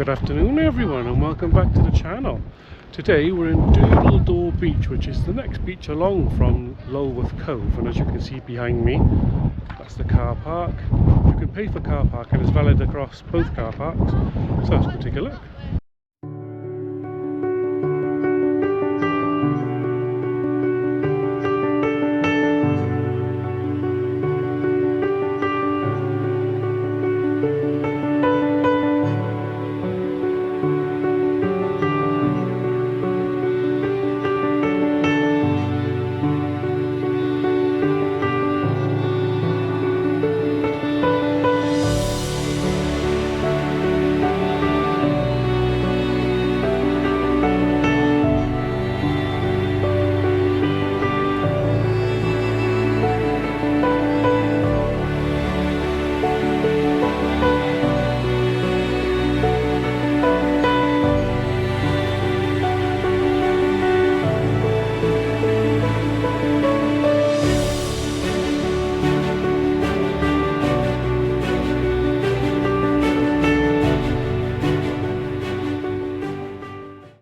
Good afternoon everyone and welcome back to the channel. Today we're in Durdle Beach, which is the next beach along from Lulworth Cove, and as you can see behind me, that's the car park. You can pay for car park and it's valid across both car parks, so let's go take a look.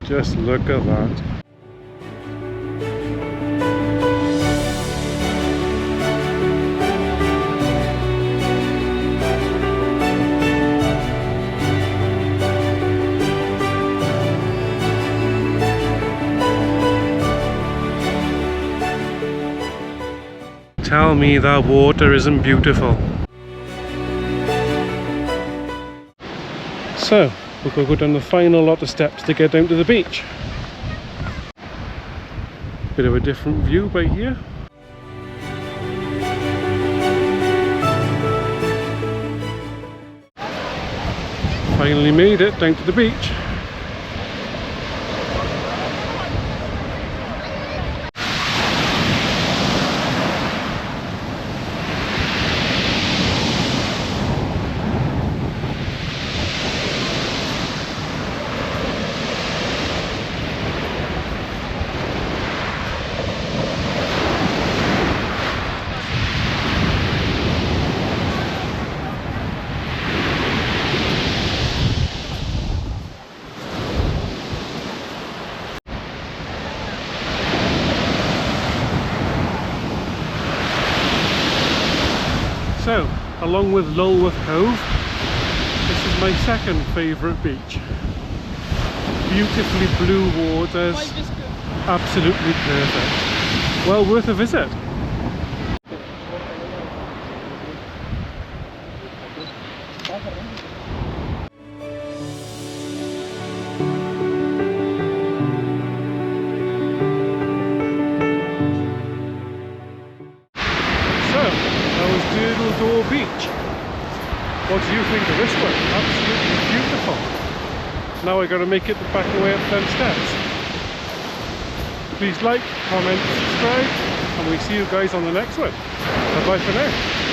Just look at that. Tell me that water isn't beautiful. So, we're going to go down the final lot of steps to get down to the beach. Bit of a different view right here. Finally made it down to the beach. So, along with Lulworth Cove, this is my second favourite beach. Beautifully blue waters, absolutely perfect. Well worth a visit. Durdle Beach. What do you think of this one? Absolutely beautiful. Now I got to make it back the way up them steps. Please like, comment, subscribe, and we see you guys on the next one. Bye bye for now.